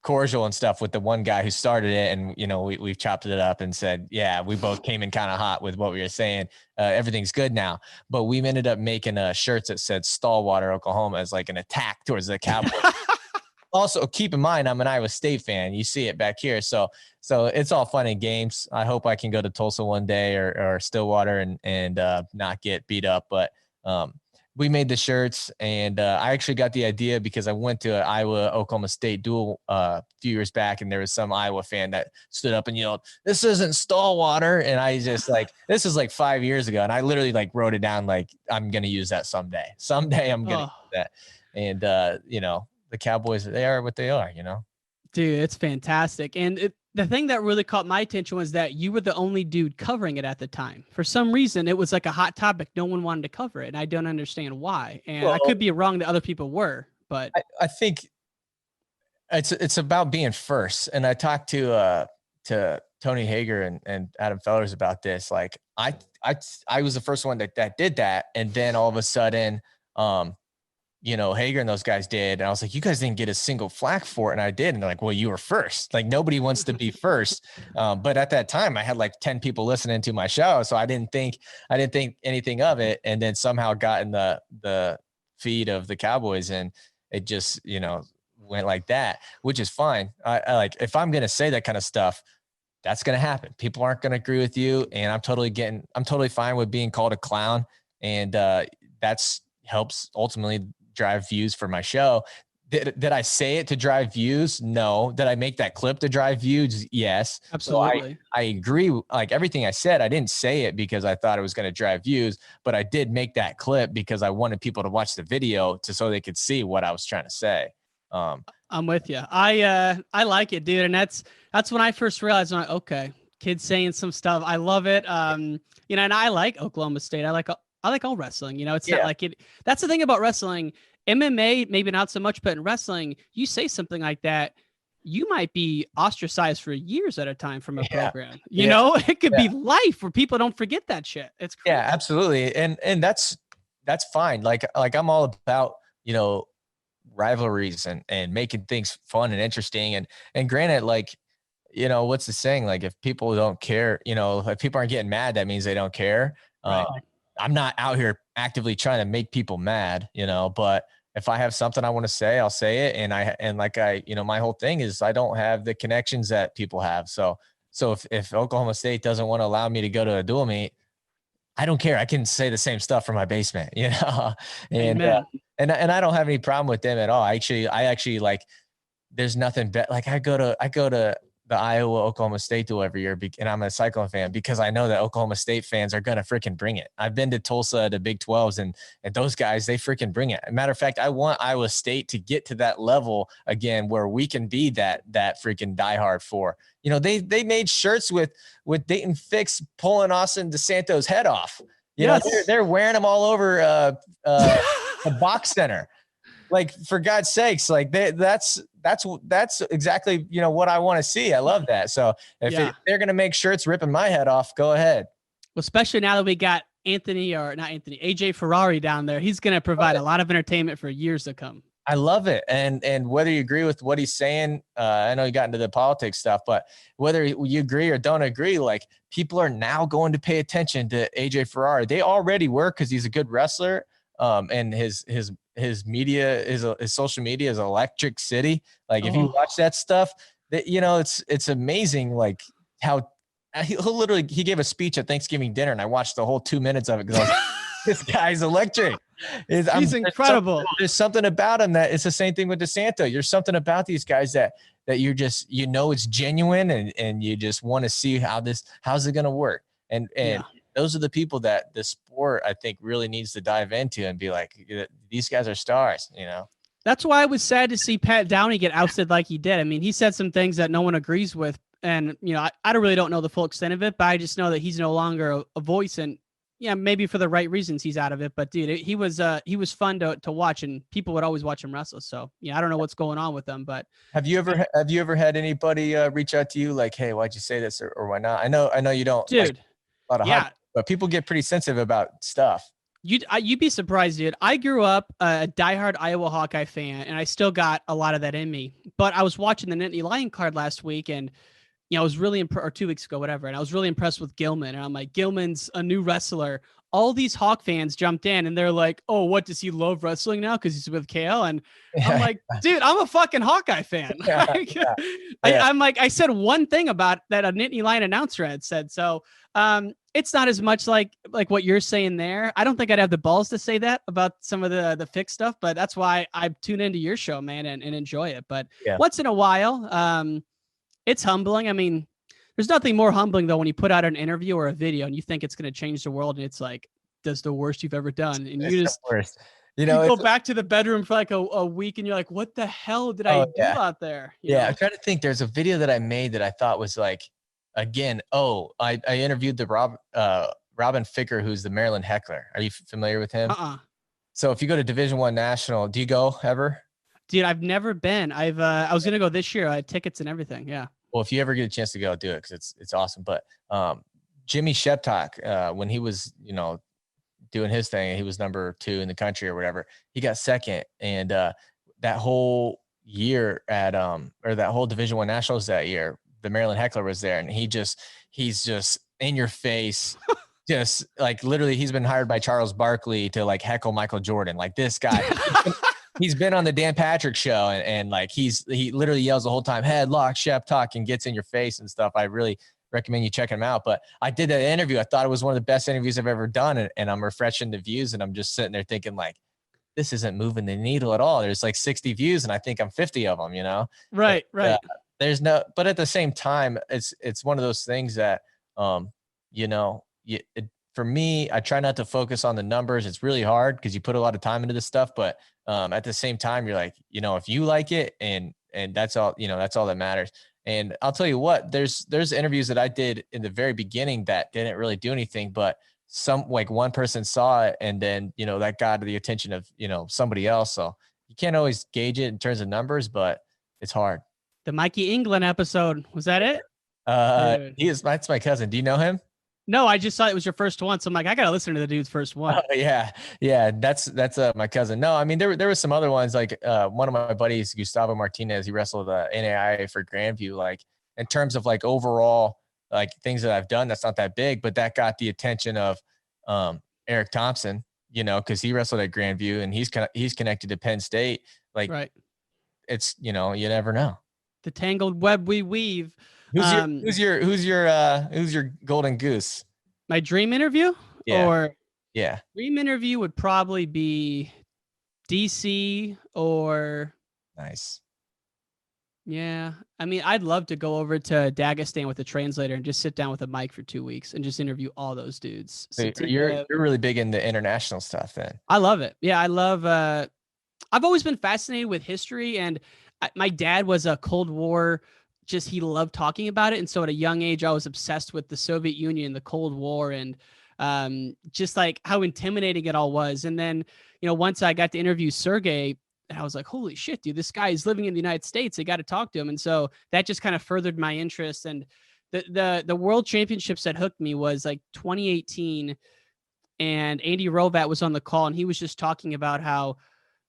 cordial and stuff with the one guy who started it. And, we've chopped it up and said, yeah, we both came in kind of hot with what we were saying. Everything's good now, but we ended up making shirts that said Stallwater, Oklahoma as like an attack towards the Cowboys. Also keep in mind, I'm an Iowa State fan. You see it back here. So it's all fun and games. I hope I can go to Tulsa one day or Stillwater and not get beat up. But we made the shirts, and I actually got the idea because I went to an Iowa-Oklahoma State duel a few years back, and there was some Iowa fan that stood up and yelled, "This isn't Stallwater," and I just like, this is like 5 years ago, and I literally like wrote it down like I'm gonna use that someday. Someday I'm gonna use that, and the Cowboys, they are what they are, Dude, it's fantastic, and the thing that really caught my attention was that you were the only dude covering it at the time. For some reason, it was like a hot topic. No one wanted to cover it, and I don't understand why. And I could be wrong that other people were, but I think it's about being first. And I talked to Tony Hager and Adam Fellers about this. Like I was the first one that did that, and then all of a sudden, Hager and those guys did. And I was like, you guys didn't get a single flack for it. And I did. And they're like, well, you were first. Like, nobody wants to be first. But at that time I had like 10 people listening to my show. So I didn't think anything of it. And then somehow got in the feed of the Cowboys, and it just, went like that, which is fine. I like, if I'm going to say that kind of stuff, that's going to happen. People aren't going to agree with you. And I'm totally fine with being called a clown. And that's helps ultimately drive views for my show. Did I say it to drive views? No. Did I make that clip to drive views? Yes. Absolutely. So I agree. Like, everything I said, I didn't say it because I thought it was going to drive views, but I did make that clip because I wanted people to watch the video so they could see what I was trying to say. I'm with you. I like it, dude. And that's when I first realized, I'm like, okay, kids saying some stuff. I love it. And I like Oklahoma State. I like all wrestling. It's not like it. That's the thing about wrestling. MMA, maybe not so much, but in wrestling, you say something like that, you might be ostracized for years at a time from a program. It could be life where people don't forget that shit. It's crazy. Yeah, absolutely. And that's fine. Like I'm all about, rivalries and making things fun and interesting. And granted, like, what's the saying? Like, if people don't care, if people aren't getting mad, that means they don't care. Right. I'm not out here actively trying to make people mad, but if I have something I want to say, I'll say it. And my whole thing is I don't have the connections that people have. So if Oklahoma State doesn't want to allow me to go to a dual meet, I don't care. I can say the same stuff from my basement, and I don't have any problem with them at all. I actually like, there's nothing better. Like, I go to the Iowa Oklahoma State duel every year, and I'm a Cyclone fan because I know that Oklahoma State fans are going to freaking bring it. I've been to Tulsa to Big 12s, and those guys, they freaking bring it. As a matter of fact, I want Iowa State to get to that level again, where we can be that freaking diehard for, they made shirts with Dayton Fix pulling Austin DeSanto's head off. They're wearing them all over the box center. Like, for God's sakes, like that's exactly, what I want to see. I love that. So if they're going to make shirts ripping my head off, go ahead. Well, especially now that we got AJ Ferrari down there, he's going to provide a lot of entertainment for years to come. I love it. And whether you agree with what he's saying, I know you got into the politics stuff, but whether you agree or don't agree, like, people are now going to pay attention to AJ Ferrari. They already were, because he's a good wrestler. And his media his social media is electric city. Like, if you watch that stuff, that, it's amazing. Like, how he gave a speech at Thanksgiving dinner, and I watched the whole 2 minutes of it because this guy's electric. He's incredible. There's something about him that it's the same thing with DeSanto. There's something about these guys that you're just, it's genuine, and you just want to see how's it going to work. And those are the people that the sport, I think, really needs to dive into and be like, these guys are stars, That's why I was sad to see Pat Downey get ousted like he did. I mean, he said some things that no one agrees with. And, I really don't know the full extent of it, but I just know that he's no longer a voice, and maybe for the right reasons he's out of it. But dude, he was fun to watch, and people would always watch him wrestle. So I don't know what's going on with them, but have you ever had anybody reach out to you like, hey, why'd you say this or why not? I know you don't, dude, like, a lot of hype, but people get pretty sensitive about stuff. You'd be surprised, dude. I grew up a diehard Iowa Hawkeye fan, and I still got a lot of that in me. But I was watching the Nittany Lion card last week, and I was really or 2 weeks ago, whatever. And I was really impressed with Gilman. And I'm like, Gilman's a new wrestler. All these Hawk fans jumped in, and they're like, oh, what, does he love wrestling now because he's with KL? And I'm like, dude, I'm a fucking Hawkeye fan. I'm like, I said one thing about that a Nittany Lion announcer had said. So it's not as much like what you're saying there. I don't think I'd have the balls to say that about some of the fix stuff, but that's why I tune into your show, man, and enjoy it. But once in a while, it's humbling. I mean, there's nothing more humbling though when you put out an interview or a video and you think it's going to change the world, and it's like, that's the worst you've ever done, and you just you go back to the bedroom for like a week, and you're like, what the hell did I do out there? I'm trying to think. There's a video that I made that I thought was like, again, I interviewed the Robin Ficker, who's the Maryland heckler. Are you familiar with him? So if you go to Division I National, do you go ever? Dude, I've never been. I was gonna go this year. I had tickets and everything. Yeah. Well, if you ever get a chance to go, do it, because it's awesome. But Jimmy Sheptock, when he was doing his thing. He was number 2 in the country or whatever. He got second. And that whole year at or that whole Division I Nationals that year, the Maryland heckler was there, and he's just in your face. Just like literally, he's been hired by Charles Barkley to like heckle Michael Jordan. Like this guy, he's been on the Dan Patrick show, and like he literally yells the whole time, headlock, shep talk, and gets in your face and stuff. I really recommend you checking him out. But I did that interview. I thought it was one of the best interviews I've ever done, and I'm refreshing the views, and I'm just sitting there thinking like, this isn't moving the needle at all. There's like 60 views, and I think I'm 50 of them. You know, right. There's no, but at the same time, it's one of those things that you know. For me, I try not to focus on the numbers. It's really hard because you put a lot of time into this stuff, but at the same time, you're like, you know, if you like it and that's all, you know, that's all that matters. And I'll tell you what, there's interviews that I did in the very beginning that didn't really do anything, but one person saw it, and then, you know, that got the attention of, you know, somebody else. So you can't always gauge it in terms of numbers, but it's hard. The Mikey England episode, was that it? That's my cousin. Do you know him? No, I just saw it was your first one. So I'm like, I got to listen to the dude's first one. Oh, yeah. That's my cousin. No, I mean, there were some other ones, like one of my buddies, Gustavo Martinez, he wrestled NAIA for Grandview. Like in terms of like overall, like things that I've done, that's not that big, but that got the attention of Eric Thompson, you know, cause he wrestled at Grandview and he's connected to Penn State. Like it's, you know, you never know. The tangled web we weave. Who's your golden goose? My dream interview? Yeah. Dream interview would probably be DC or nice. Yeah. I mean, I'd love to go over to Dagestan with a translator and just sit down with a mic for 2 weeks and just interview all those dudes. So you're really big into international stuff then. I love it. Yeah, I love I've always been fascinated with history, and my dad was a Cold War, he loved talking about it. And so at a young age, I was obsessed with the Soviet Union, the Cold War, and just like how intimidating it all was. And then, you know, once I got to interview Sergey, I was like, holy shit, dude, this guy is living in the United States. I got to talk to him. And so that just kind of furthered my interest. And the world championships that hooked me was like 2018. And Andy Rovat was on the call, and he was just talking about how,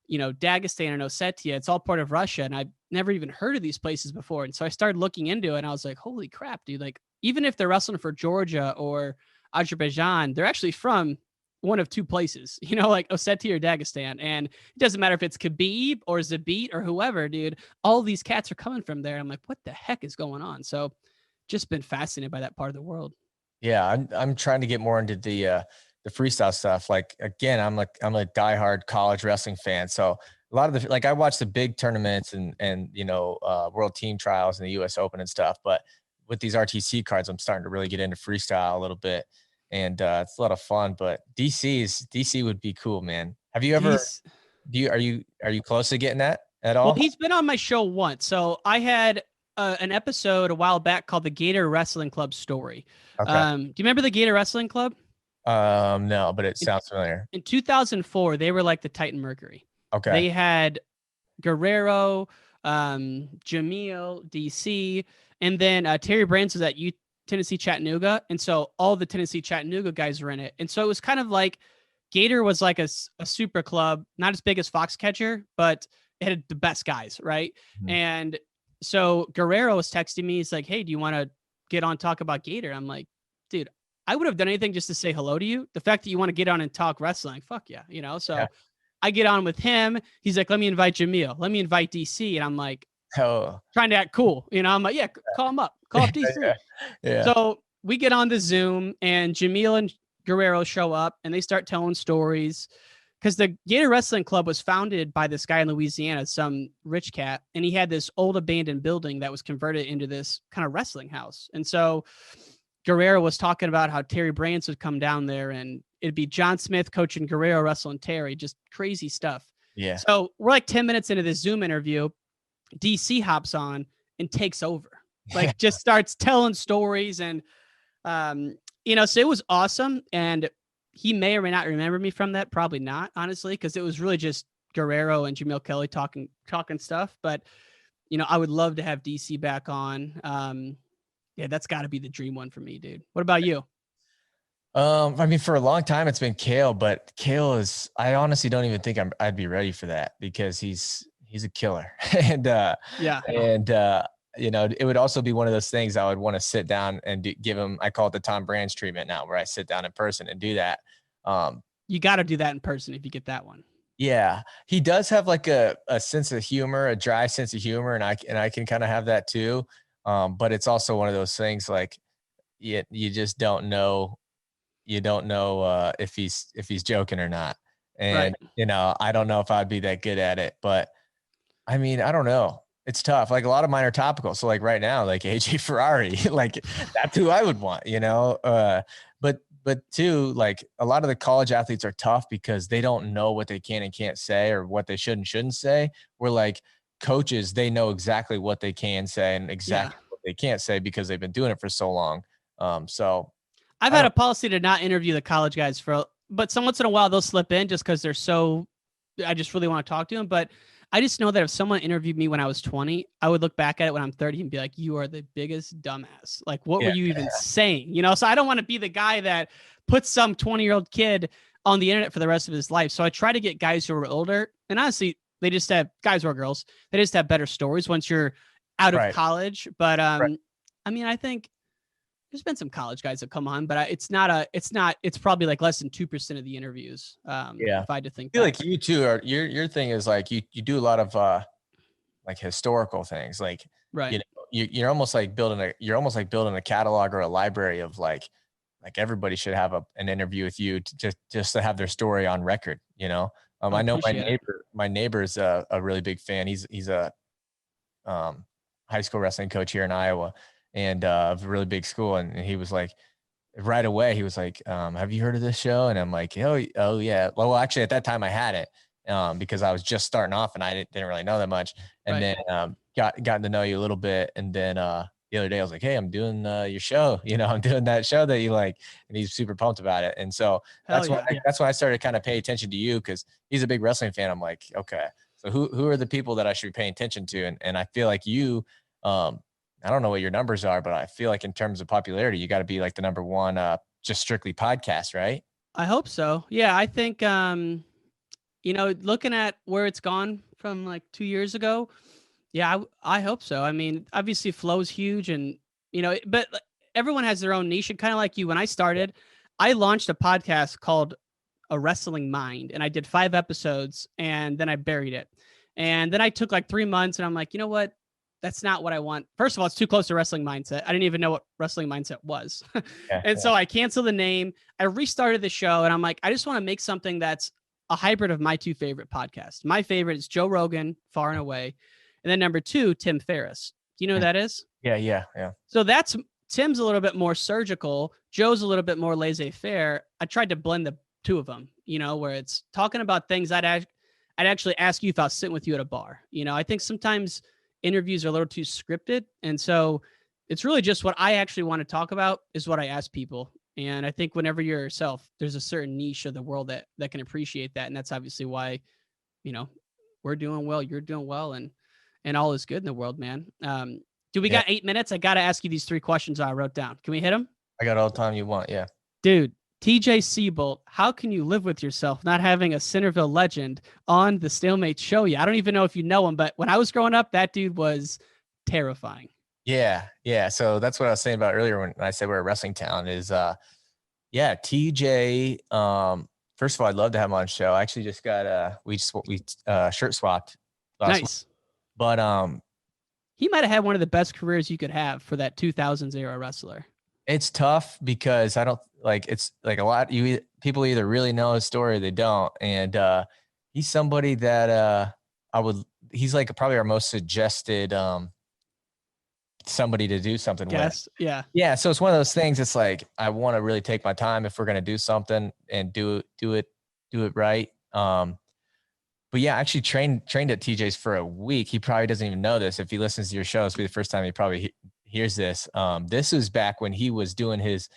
you know, Dagestan and Ossetia, it's all part of Russia. And I've never even heard of these places before. And so I started looking into it, and I was like, holy crap, dude. Like, even if they're wrestling for Georgia or Azerbaijan, they're actually from one of two places, you know, like Ossetia or Dagestan. And it doesn't matter if it's Khabib or Zabit or whoever, dude, all these cats are coming from there. I'm like, what the heck is going on? So just been fascinated by that part of the world. Yeah. I'm trying to get more into the freestyle stuff. Like, again, I'm a diehard college wrestling fan. So a lot of I watch the big tournaments and you know, world team trials and the US Open and stuff, but with these RTC cards, I'm starting to really get into freestyle a little bit, and it's a lot of fun. But DC would be cool, man. Have you ever, are you close to getting that at all? Well, he's been on my show once. So I had an episode a while back called the Gator Wrestling Club Story. Okay. Do you remember the Gator Wrestling Club? No, but it sounds familiar. In 2004, they were like the Titan Mercury. Okay. They had Guerrero, Jamil, DC, and then Terry Brands was at Tennessee Chattanooga. And so all the Tennessee Chattanooga guys were in it. And so it was kind of like Gator was like a super club, not as big as Foxcatcher, but it had the best guys, right? Mm-hmm. And so Guerrero was texting me. He's like, hey, do you want to get on talk about Gator? I'm like, dude, I would have done anything just to say hello to you. The fact that you want to get on and talk wrestling, fuck yeah, you know? So yeah. I get on with him. He's like, let me invite Jamil. Let me invite DC. And I'm like, trying to act cool. You know, I'm like, yeah, call him up. Call up DC. Yeah. So we get on the Zoom, and Jamil and Guerrero show up, and they start telling stories. Because the Gator Wrestling Club was founded by this guy in Louisiana, some rich cat, and he had this old abandoned building that was converted into this kind of wrestling house. And so Guerrero was talking about how Terry Brands would come down there, and it'd be John Smith coaching Guerrero wrestling Terry, just crazy stuff. Yeah. So we're like 10 minutes into this Zoom interview. DC hops on and takes over, like just starts telling stories. And, you know, so it was awesome. And he may or may not remember me from that. Probably not, honestly, because it was really just Guerrero and Jamil Kelly talking stuff. But, you know, I would love to have DC back on. Yeah, that's got to be the dream one for me, dude. What about you? I mean, for a long time it's been Kale, but Kale is, I honestly don't even think I'd be ready for that because he's a killer. and, Yeah. and, you know, it would also be one of those things I would want to sit down and give him, I call it the Tom Brands treatment now, where I sit down in person and do that. You got to do that in person if you get that one. Yeah, he does have like a sense of humor, a dry sense of humor, and I can kind of have that too. But it's also one of those things like you just don't know. You don't know if he's joking or not. And Right. you know, I don't know if I'd be that good at it, but I mean, I don't know. It's tough. Like a lot of mine are topical. So like right now, like AJ Ferrari, like that's who I would want, you know? But too, like a lot of the college athletes are tough because they don't know what they can and can't say or what they should and shouldn't say. We're like coaches, they know exactly what they can say and exactly what they can't say because they've been doing it for so long. So I've had a policy to not interview the college guys but some once in a while they'll slip in just because I just really want to talk to them. But I just know that if someone interviewed me when I was 20, I would look back at it when I'm 30 and be like, you are the biggest dumbass. Like, what were you even saying? You know, so I don't want to be the guy that puts some 20-year-old kid on the internet for the rest of his life. So I try to get guys who are older. And honestly, they just have guys or girls. They just have better stories once you're out of college. But I mean, I think there's been some college guys that come on, but it's probably like less than 2% of the interviews. If I had to think, I feel like you two are, your thing is like, you do a lot of like historical things. Like, you know, you're almost like building a catalog or a library of like everybody should have an interview with you to just to have their story on record, you know? I know my neighbor's a really big fan. He's a high school wrestling coach here in Iowa. And of a really big school. And he was like, right away, he was like, have you heard of this show? And I'm like, oh yeah. Well, actually at that time I had it because I was just starting off and I didn't really know that much. And then gotten to know you a little bit. And then the other day I was like, hey, I'm doing your show. You know, I'm doing that show that you like. And he's super pumped about it. And so that's when I started to kind of pay attention to you because he's a big wrestling fan. I'm like, okay, so who are the people that I should be paying attention to? And I feel like you, I don't know what your numbers are, but I feel like in terms of popularity, you got to be like the number one, just strictly podcast, right? I hope so. Yeah. I think, you know, looking at where it's gone from like 2 years ago. Yeah, I hope so. I mean, obviously Flow's huge and, you know, but everyone has their own niche. And kind of like you, when I started, I launched a podcast called A Wrestling Mind and I did 5 episodes and then I buried it. And then I took like 3 months and I'm like, you know what? That's not what I want. First of all, it's too close to Wrestling Mindset. I didn't even know what Wrestling Mindset was. So I canceled the name. I restarted the show and I'm like, I just want to make something that's a hybrid of my 2 favorite podcasts. My favorite is Joe Rogan, far and away. And then number 2, Tim Ferriss. Do you know who that is? Yeah. So Tim's a little bit more surgical. Joe's a little bit more laissez-faire. I tried to blend the 2 of them, you know, where it's talking about things I'd actually ask you if I was sitting with you at a bar. You know, I think sometimes interviews are a little too scripted. And so it's really just what I actually want to talk about is what I ask people. And I think whenever you're yourself, there's a certain niche of the world that can appreciate that. And that's obviously why, you know, we're doing well, you're doing well, and all is good in the world, man. Do we got 8 minutes? I got to ask you these 3 questions I wrote down. Can we hit them? I got all the time you want. Yeah. Dude, TJ Seabolt, how can you live with yourself not having a Centerville legend on the Stalemates Show? I don't even know if you know him, but when I was growing up, that dude was terrifying. Yeah. So that's what I was saying about earlier when I said we're a wrestling town is, TJ. First of all, I'd love to have him on the show. I actually just got we shirt swapped last week. But he might have had one of the best careers you could have for that 2000s era wrestler. It's tough because I don't like, it's like a lot. People either really know his story or they don't. And he's somebody that he's like probably our most suggested somebody to do something with. Yeah. So it's one of those things. It's like, I want to really take my time if we're going to do something and do it right. But yeah, I actually trained at TJ's for a week. He probably doesn't even know this. If he listens to your show, it's be the first time he probably hears this. This was back when he was doing his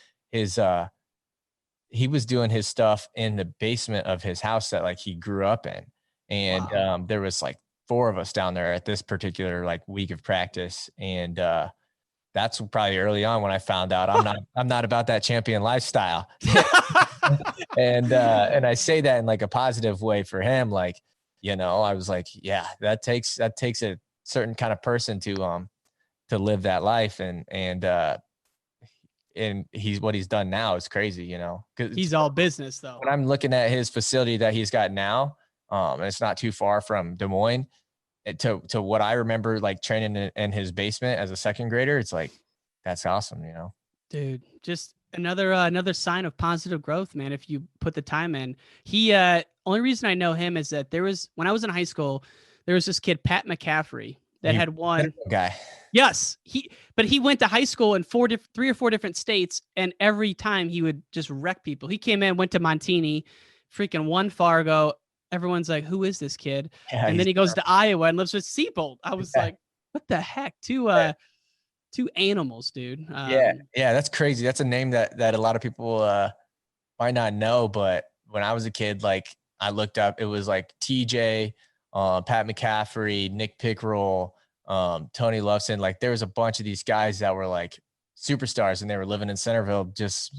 stuff in the basement of his house that like he grew up in. And there was like 4 of us down there at this particular like week of practice. And that's probably early on when I found out I'm not about that champion lifestyle. And I say that in like a positive way for him. Like, you know, I was like, yeah, that takes a certain kind of person to live that life. And what he's done now is crazy, you know, because He's all business though. when I'm looking at his facility that he's got now, and it's not too far from Des Moines, to what I remember, like training in his basement as a second grader, it's like, that's awesome, you know? Dude, just another sign of positive growth, man. If you put the time in, he only reason I know him is that when I was in high school, there was this kid, Pat McCaffrey, that had won. Guy. Yes, but he went to high school in 3 or 4 different states, and every time he would just wreck people. He came in, went to Montini, freaking won Fargo. Everyone's like, "Who is this kid?" Yeah, and then he goes to Iowa and lives with Siebold. I was like, "What the heck?" Two animals, dude. Yeah, that's crazy. That's a name that a lot of people might not know, but when I was a kid, like I looked up, it was like TJ, Pat McCaffrey, Nick Pickrell, Tony Loveson. Like there was a bunch of these guys that were like superstars, and they were living in Centerville, just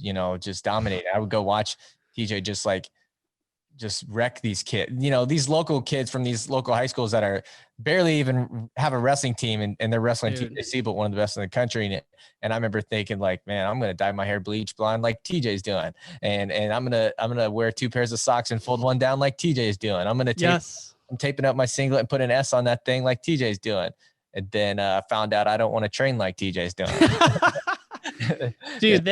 dominating. I would go watch TJ just wreck these kids, you know, these local kids from these local high schools that are barely even have a wrestling team, and they're wrestling TJC, but one of the best in the country. And I remember thinking like, man, I'm going to dye my hair bleach blonde like TJ's doing. And I'm going to wear 2 pairs of socks and fold one down like TJ's doing. I'm going to I'm taping up my singlet and put an S on that thing like TJ's doing. And then found out I don't want to train like TJ's doing. Dude,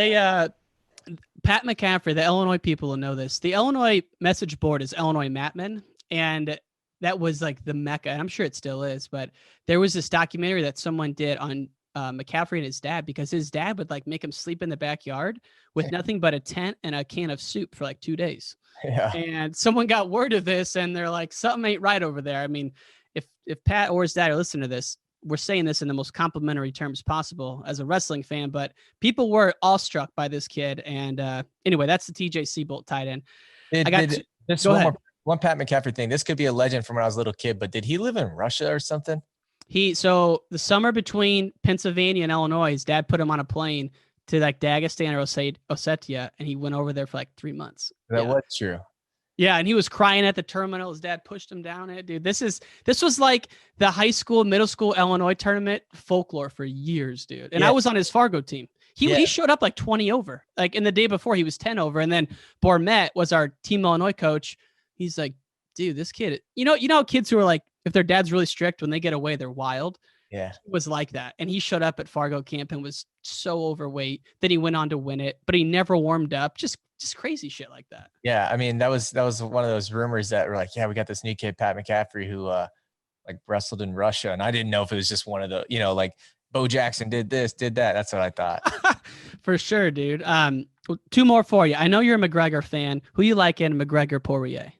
Pat McCaffrey, the Illinois people will know this. The Illinois message board is Illinois Matman, and that was like the mecca. And I'm sure it still is, but there was this documentary that someone did on McCaffrey and his dad, because his dad would like make him sleep in the backyard with nothing but a tent and a can of soup for like 2 days. Yeah. And someone got word of this, and they're like, something ain't right over there. I mean, if Pat or his dad are listening to this, we're saying this in the most complimentary terms possible as a wrestling fan, but people were awestruck by this kid. And anyway, that's the TJ Siebold tight end. One Pat McCaffrey thing. This could be a legend from when I was a little kid, but did he live in Russia or something? So the summer between Pennsylvania and Illinois, his dad put him on a plane to like Dagestan or Ossetia, and he went over there for like 3 months. That was true. Yeah, and he was crying at the terminal. His dad pushed him down it. Dude, this was like the high school, middle school Illinois tournament folklore for years, dude. And I was on his Fargo team. He showed up like 20 over. Like in the day before, he was 10 over. And then Bormet was our Team Illinois coach. He's like, dude, this kid, you know, kids who are like, if their dad's really strict, when they get away, they're wild. Yeah. It was like that. And he showed up at Fargo camp and was so overweight. Then he went on to win it, but he never warmed up. Just crazy shit like that. Yeah. I mean, that was one of those rumors that were like, yeah, we got this new kid, Pat McCaffrey, who like wrestled in Russia. And I didn't know if it was just one of the, you know, like Bo Jackson did this, did that. That's what I thought. For sure, dude. 2 more for you. I know you're a McGregor fan. Who you like in McGregor Poirier?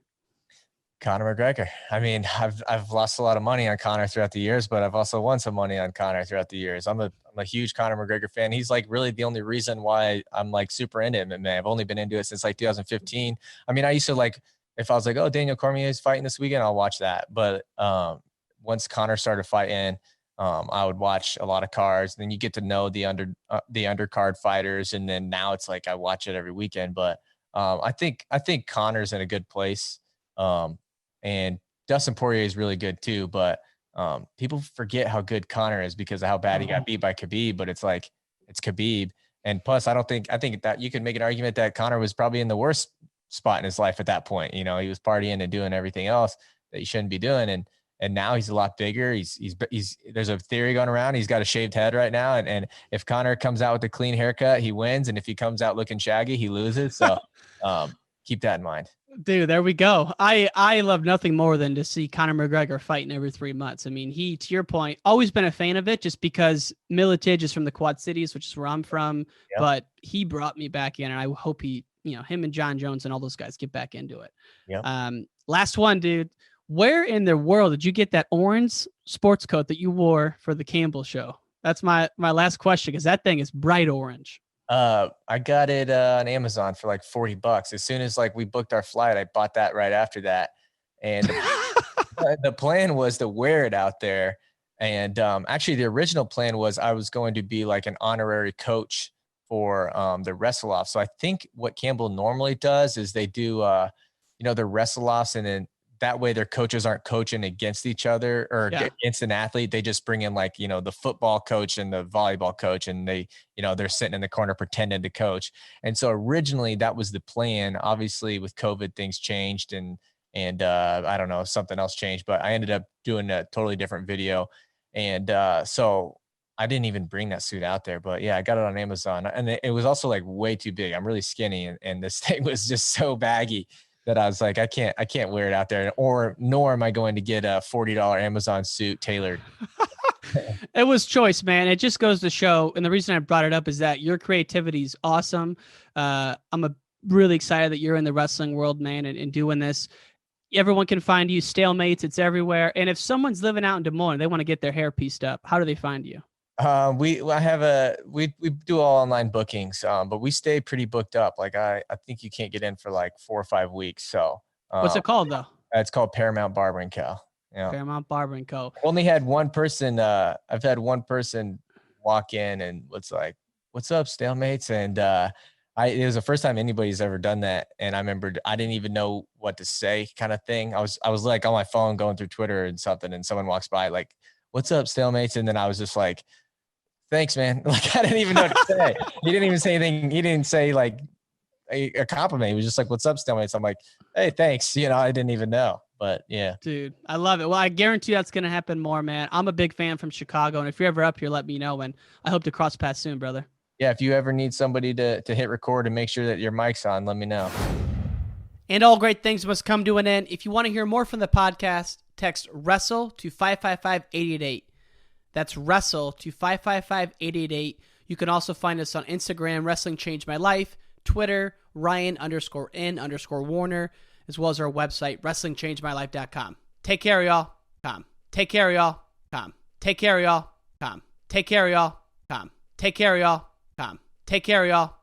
Conor McGregor. I mean, I've lost a lot of money on Conor throughout the years, but I've also won some money on Conor throughout the years. I'm a huge Conor McGregor fan. He's like really the only reason why I'm like super into MMA. I've only been into it since like 2015. I mean, I used to like, if I was like, oh, Daniel Cormier is fighting this weekend, I'll watch that. But once Conor started fighting, I would watch a lot of cards. Then you get to know the undercard fighters, and then now it's like I watch it every weekend. But I think Conor's in a good place. And Dustin Poirier is really good too, but people forget how good Conor is because of how bad he got beat by Khabib. But it's like, it's Khabib. And plus, I think that you can make an argument that Conor was probably in the worst spot in his life at that point. You know, he was partying and doing everything else that he shouldn't be doing. And now he's a lot bigger. He's there's a theory going around. He's got a shaved head right now. And if Conor comes out with a clean haircut, he wins. And if he comes out looking shaggy, he loses. So keep that in mind. Dude, there we go. I love nothing more than to see Conor McGregor fighting every 3 months. I mean, he, to your point, always been a fan of it just because Miletich is from the Quad Cities, which is where I'm from. Yep. But he brought me back in, and I hope him and John Jones and all those guys get back into it. Yep. Last one, dude. Where in the world did you get that orange sports coat that you wore for the Campbell show? That's my last question, because that thing is bright orange. I got it on Amazon for like $40. As soon as like we booked our flight, I bought that right after that. And the plan was to wear it out there And actually, the original plan was I was going to be like an honorary coach for the wrestle off. So I think what Campbell normally does is they do, their wrestle offs, and then that way their coaches aren't coaching against each other or against an athlete. They just bring in like, the football coach and the volleyball coach, and they're sitting in the corner pretending to coach. And so originally that was the plan. Obviously with COVID, things changed and I don't know, something else changed, but I ended up doing a totally different video. And so I didn't even bring that suit out there, but yeah, I got it on Amazon, and it was also like way too big. I'm really skinny, and this thing was just so baggy that I was like, I can't wear it out there, nor am I going to get a $40 Amazon suit tailored. It was choice, man. It just goes to show. And the reason I brought it up is that your creativity is awesome. I'm really excited that you're in the wrestling world, man, and doing this. Everyone can find you. Stalemates, it's everywhere. And if someone's living out in Des Moines, they want to get their hair pieced up, how do they find you? We do all online bookings, but we stay pretty booked up. Like I think you can't get in for like 4 or 5 weeks. So what's it called though? It's called Paramount Barber & Co. Yeah. Paramount Barber & Co. Only had one person. I've had one person walk in and what's up, Stalemates? And it was the first time anybody's ever done that. And I remembered I didn't even know what to say, kind of thing. I was like on my phone going through Twitter and something, and someone walks by like, "What's up, Stalemates?" And then I was just like, "Thanks, man." Like I didn't even know what to say. He didn't even say anything. He didn't say like a compliment. He was just like, "What's up, Stalemates?" I'm like, "Hey, thanks." I didn't even know. But yeah, dude, I love it. Well, I guarantee that's going to happen more, man. I'm a big fan from Chicago. And if you're ever up here, let me know. And I hope to cross paths soon, brother. Yeah. If you ever need somebody to hit record and make sure that your mic's on, let me know. And all great things must come to an end. If you want to hear more from the podcast, text WRESTLE to 555-888. That's WRESTLE to 555-888. You can also find us on Instagram, Wrestling Changed My Life, Twitter, Ryan_N_Warner, as well as our website, WrestlingChangedMyLife.com. Take care, y'all. Take care, y'all. Take care, y'all. Take care, y'all. Take care, y'all. Take care, y'all.